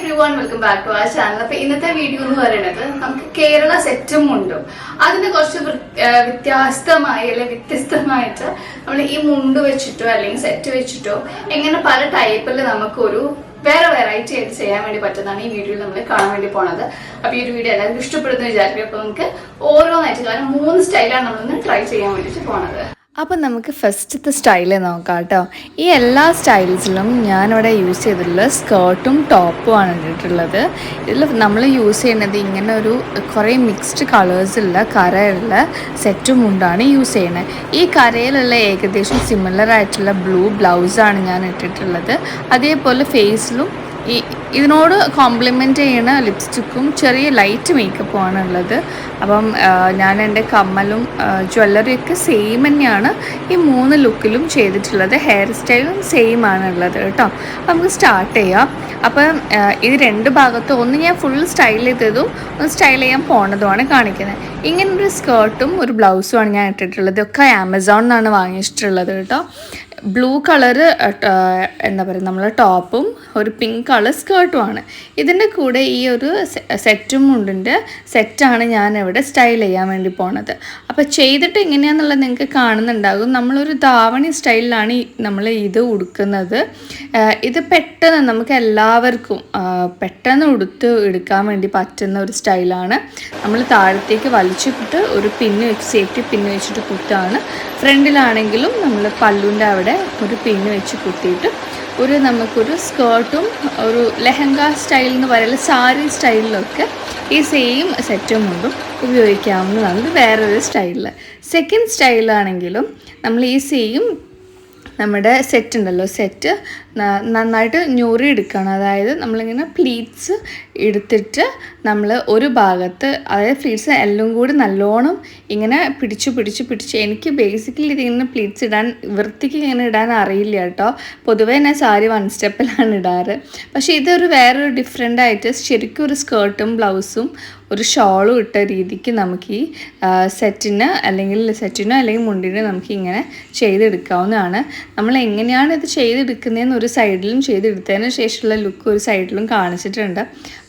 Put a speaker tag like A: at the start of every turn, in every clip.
A: everyone, welcome back to our channel. അപ്പോൾ ഇന്നത്തെ video എന്ന് പറയുന്നത് നമുക്ക് കേരള സെറ്റും മുണ്ടും അതിനെ കുറച്ച് വ്യത്യസ്തമായി അല്ലെങ്കിൽ വ്യത്യസ്തമായിട്ട് നമ്മൾ ഈ മുണ്ട് വെച്ചിട്ടോ അല്ലെങ്കിൽ സെറ്റ് വെച്ചിട്ടോ എങ്ങനെ പല ടൈപ്പിൽ നമുക്കൊരു വേറെ വെറൈറ്റി ആയിട്ട് ചെയ്യാൻ വേണ്ടി പറ്റുന്നതാണ് ഈ വീഡിയോയിൽ നമ്മൾ കാണാൻ വേണ്ടി പോണത്. അപ്പോൾ ഈ ഒരു വീഡിയോ എല്ലാവരും ഇഷ്ടപ്പെടുന്ന വിചാരിക്കും. അപ്പോൾ നമുക്ക് ഓരോന്നായിട്ട് കാരണം 3 സ്റ്റൈലാണ് നമ്മളൊന്ന് ട്രൈ ചെയ്യാൻ വേണ്ടിയിട്ട് പോണത്.
B: അപ്പോൾ നമുക്ക് ഫസ്റ്റത്തെ സ്റ്റൈല് നോക്കാം കേട്ടോ. ഈ എല്ലാ സ്റ്റൈൽസിലും ഞാനിവിടെ യൂസ് ചെയ്തിട്ടുള്ളത് സ്കേർട്ടും ടോപ്പുമാണ് ഇട്ടിട്ടുള്ളത്. ഇതിൽ നമ്മൾ യൂസ് ചെയ്യുന്നത് ഇങ്ങനെ ഒരു കുറേ മിക്സ്ഡ് കളേഴ്സുള്ള കരയുള്ള സെറ്റും മുണ്ടാണ് യൂസ് ചെയ്യുന്നത്. ഈ കരയിലുള്ള ഏകദേശം സിമിലർ ആയിട്ടുള്ള ബ്ലൂ ബ്ലൗസാണ് ഞാൻ ഇട്ടിട്ടുള്ളത്. അതേപോലെ ഫേസിലും ഇതിനോട് കോംപ്ലിമെൻറ്റ് ചെയ്യുന്ന ലിപ്സ്റ്റിക്കും ചെറിയ ലൈറ്റ് മേക്കപ്പുമാണ് ഉള്ളത്. അപ്പം ഞാൻ എൻ്റെ കമ്മലും ജ്വല്ലറിയൊക്കെ സെയിം തന്നെയാണ് ഈ 3 ലുക്കിലും ചെയ്തിട്ടുള്ളത്. ഹെയർ സ്റ്റൈലും സെയിം ആണുള്ളത് കേട്ടോ. അപ്പം നമുക്ക് സ്റ്റാർട്ട് ചെയ്യാം. അപ്പം ഇത് 2 ഭാഗത്തും ഒന്ന് ഞാൻ ഫുൾ സ്റ്റൈൽ ചെയ്തതും ഒന്ന് സ്റ്റൈൽ ചെയ്യാൻ പോണതുമാണ് കാണിക്കുന്നത്. ഇങ്ങനൊരു സ്കേർട്ടും ഒരു ബ്ലൗസുമാണ് ഞാൻ ഇട്ടിട്ടുള്ളത്. ഒക്കെ ആമസോണിന്നാണ് വാങ്ങിച്ചിട്ടുള്ളത് കേട്ടോ. ബ്ലൂ കളറ് എന്താ പറയുക നമ്മൾ ടോപ്പും ഒരു പിങ്ക് കളർ സ്കേർട്ടുമാണ്. ഇതിൻ്റെ കൂടെ ഈ ഒരു സെറ്റും മുണ്ടിൻ്റെ സെറ്റാണ് ഞാൻ ഇവിടെ സ്റ്റൈൽ ചെയ്യാൻ വേണ്ടി പോണത്. അപ്പോൾ ചെയ്തിട്ട് എങ്ങനെയാണെന്നുള്ളത് നിങ്ങൾക്ക് കാണുന്നുണ്ടാകും. നമ്മളൊരു ധാവണി സ്റ്റൈലിലാണ് നമ്മൾ ഇത് ഉടുക്കുന്നത്. ഇത് പെട്ടെന്ന് നമുക്ക് എല്ലാവർക്കും പെട്ടെന്ന് ഉടുത്ത് എടുക്കാൻ വേണ്ടി പറ്റുന്ന ഒരു സ്റ്റൈലാണ്. നമ്മൾ താഴത്തേക്ക് വലിച്ചിട്ട് ഒരു പിന്ന് വെച്ച് സേഫ്റ്റി പിന്ന് വെച്ചിട്ട് കുത്താണ്. ഫ്രണ്ടിലാണെങ്കിലും നമ്മൾ പല്ലുവിൻ്റെ അവിടെ ഒരു പിന്ന് വെച്ച് കുത്തിയിട്ട് നമുക്കൊരു സ്കേർട്ടും ഒരു ലെഹങ്ക സ്റ്റൈൽ എന്ന് പറയുന്നത് സാരി സ്റ്റൈലിലൊക്കെ ഈ സെയിം സെറ്റും കൊണ്ടും ഉപയോഗിക്കാവുന്നതാണ്. ഇത് വേറൊരു സ്റ്റൈലിൽ. സെക്കൻഡ് സ്റ്റൈലാണെങ്കിലും നമ്മൾ ഈ സെയിം നമ്മുടെ സെറ്റ് ഉണ്ടല്ലോ, സെറ്റ് നന്നായിട്ട് ഞൊറി എടുക്കണം. അതായത് നമ്മളിങ്ങനെ പ്ലീറ്റ്സ് എടുത്തിട്ട് നമ്മൾ ഒരു ഭാഗത്ത്, അതായത് പ്ലീറ്റ്സ് എല്ലാം കൂടി നല്ലോണം ഇങ്ങനെ പിടിച്ച് എനിക്ക് ബേസിക്കലി ഇതിങ്ങനെ പ്ലീറ്റ്സ് ഇടാൻ വൃത്തിക്ക് ഇങ്ങനെ ഇടാൻ അറിയില്ല കേട്ടോ. പൊതുവേ ഞാൻ സാരി 1 സ്റ്റെപ്പിലാണ് ഇടാറ്. പക്ഷേ ഇതൊരു വേറൊരു ഡിഫറെൻ്റ് ആയിട്ട് ശരിക്കും ഒരു സ്കേർട്ടും ബ്ലൗസും ഒരു ഷോളും ഇട്ട രീതിക്ക് നമുക്ക് ഈ സെറ്റിനോ അല്ലെങ്കിൽ മുണ്ടിന് നമുക്ക് ഇങ്ങനെ ചെയ്തെടുക്കാവുന്നതാണ്. നമ്മൾ എങ്ങനെയാണ് ഇത് ചെയ്തെടുക്കുന്നതെന്ന് ഒരു സൈഡിലും ചെയ്തെടുത്തതിന് ശേഷമുള്ള ലുക്ക് ഒരു സൈഡിലും കാണിച്ചിട്ടുണ്ട്.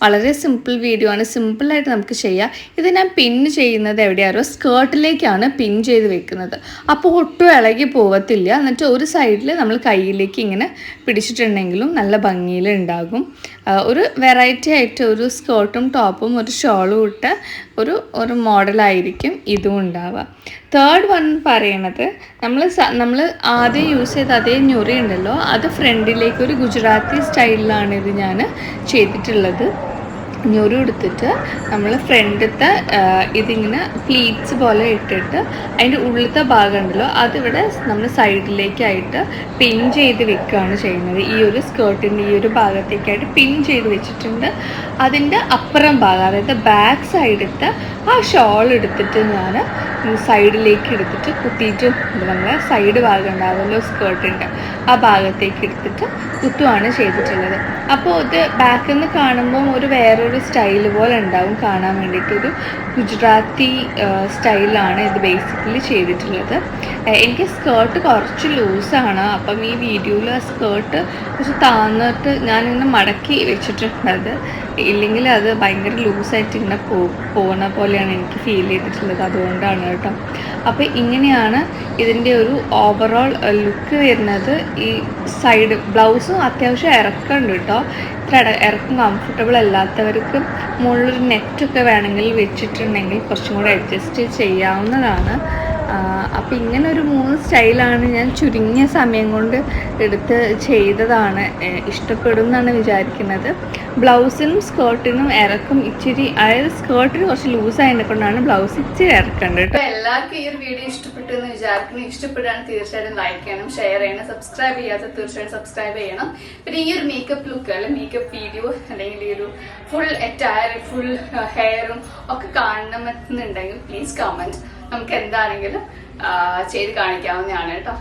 B: വളരെ സിമ്പിൾ വീഡിയോ ആണ്, സിമ്പിളായിട്ട് നമുക്ക് ചെയ്യാം. ഇത് ഞാൻ പിൻ ചെയ്യുന്നത് എവിടെയാണോ സ്കേർട്ടിലേക്കാണ് പിൻ ചെയ്ത് വെക്കുന്നത്. അപ്പോൾ ഒട്ടും ഇളകി പോകത്തില്ല. എന്നിട്ട് ഒരു സൈഡിൽ നമ്മൾ കയ്യിലേക്ക് ഇങ്ങനെ പിടിച്ചിട്ടുണ്ടെങ്കിലും നല്ല ഭംഗിയിൽ ഉണ്ടാകും. ഒരു വെറൈറ്റി ആയിട്ട് ഒരു സ്കേർട്ടും ടോപ്പും ഒരു ഷോളും ഇട്ട ഒരു മോഡലായിരിക്കും ഇതും ഉണ്ടാവുക. തേർഡ് വൺ പറയണത് നമ്മൾ ആദ്യം യൂസ് ചെയ്ത അതേ ഞൊറി ഉണ്ടല്ലോ, അത് ഫ്രണ്ടിലേക്ക് ഒരു ഗുജറാത്തി സ്റ്റൈലിലാണ് ഇത് ഞാൻ ചെയ്തിട്ടുള്ളത്. ഞൊറി എടുത്തിട്ട് നമ്മൾ ഫ്രണ്ടിലത്തെ ഇതിങ്ങനെ പ്ലീറ്റ്സ് പോലെ ഇട്ടിട്ട് അതിൻ്റെ ഉള്ളിലത്തെ ഭാഗം ഉണ്ടല്ലോ അതിവിടെ നമ്മൾ സൈഡിലേക്കായിട്ട് പിൻ ചെയ്ത് വെക്കുകയാണ് ചെയ്യുന്നത്. ഈ ഒരു സ്കേർട്ടിൻ്റെ ഈ ഒരു ഭാഗത്തേക്കായിട്ട് പിൻ ചെയ്ത് വെച്ചിട്ടുണ്ട്. അതിൻ്റെ അപ്പുറം ഭാഗം, അതായത് ബാക്ക് സൈഡിലത്തെ ആ ഷോൾ എടുത്തിട്ട് ഞാൻ സൈഡിലേക്ക് എടുത്തിട്ട് കുത്തിയിട്ട് നമ്മളെ സൈഡ് ഭാഗം ഉണ്ടാവുമല്ലോ സ്കേർട്ടിൻ്റെ, ആ ഭാഗത്തേക്ക് എടുത്തിട്ട് കുത്തുവാണ് ചെയ്തിട്ടുള്ളത്. അപ്പോൾ ഇത് ബാക്കിൽ നിന്ന് കാണുമ്പം ഒരു വേറൊരു സ്റ്റൈൽ പോലെ ഉണ്ടാവും കാണാൻ വേണ്ടിയിട്ടൊരു ഗുജറാത്തി സ്റ്റൈലാണ് ഇത് ബേസിക്കലി ചെയ്തിട്ടുള്ളത്. എനിക്ക് സ്കേർട്ട് കുറച്ച് ലൂസാണ്. അപ്പം ഈ വീഡിയോയിൽ ആ സ്കേർട്ട് കുറച്ച് താന്നിട്ട് ഞാനിങ്ങനെ മടക്കി വെച്ചിട്ടുണ്ടത്. ഇല്ലെങ്കിൽ അത് ഭയങ്കര ലൂസായിട്ട് ഇങ്ങനെ പോകുന്ന പോലെയാണ് എനിക്ക് ഫീൽ ചെയ്തിട്ടുള്ളത്. അതുകൊണ്ടാണ് കേട്ടോ. അപ്പോൾ ഇങ്ങനെയാണ് ഇതിൻ്റെ ഒരു ഓവറോൾ ലുക്ക് വരുന്നത്. ഈ സൈഡ് ബ്ലൗസും അത്യാവശ്യം ഇറക്കമുണ്ട് കേട്ടോ. ഇത്ര ഇറക്കം കംഫർട്ടബിൾ അല്ലാത്തവർക്ക് മുകളിലൊരു നെറ്റൊക്കെ വേണമെങ്കിൽ വെച്ചിട്ടുണ്ടെങ്കിൽ കുറച്ചും കൂടെ അഡ്ജസ്റ്റ് ചെയ്യാവുന്നതാണ്. അപ്പോൾ ഇങ്ങനെ ഒരു 3 സ്റ്റൈലാണ് ഞാൻ ചുരുങ്ങിയ സമയം കൊണ്ട് എടുത്ത് ചെയ്തതാണ്. ഇഷ്ടപ്പെടും എന്നാണ് വിചാരിക്കുന്നത്. ബ്ലൗസിനും സ്കേർട്ടിനും ഇറക്കും ഇച്ചിരി, അതായത് സ്കേർട്ടിന് കുറച്ച് ലൂസായതിനെ കൊണ്ടാണ് ബ്ലൗസ് ഇച്ചിരി ഇറക്കേണ്ടത് കേട്ടോ.
A: എല്ലാവർക്കും ഈ ഒരു വീഡിയോ ഇഷ്ടപ്പെട്ടു എന്ന് വിചാരിക്കുന്നു. ഇഷ്ടപ്പെടുകയാണ് തീർച്ചയായിട്ടും ലൈക്ക് ചെയ്യണം, ഷെയർ ചെയ്യണം. സബ്സ്ക്രൈബ് ചെയ്യാത്ത തീർച്ചയായിട്ടും സബ്സ്ക്രൈബ് ചെയ്യണം. പിന്നെ ഈ ഒരു മേക്കപ്പ് ലുക്ക് അല്ലെങ്കിൽ മേക്കപ്പ് വീഡിയോ അല്ലെങ്കിൽ ഈ ഒരു ഫുൾ ഹെയറും ഒക്കെ കാണണമെന്നുണ്ടെങ്കിൽ പ്ലീസ് കമൻറ്റ്. നമുക്ക് എന്താണെങ്കിലും ചെയ്ത് കാണിക്കാവുന്നതാണ് കേട്ടോ.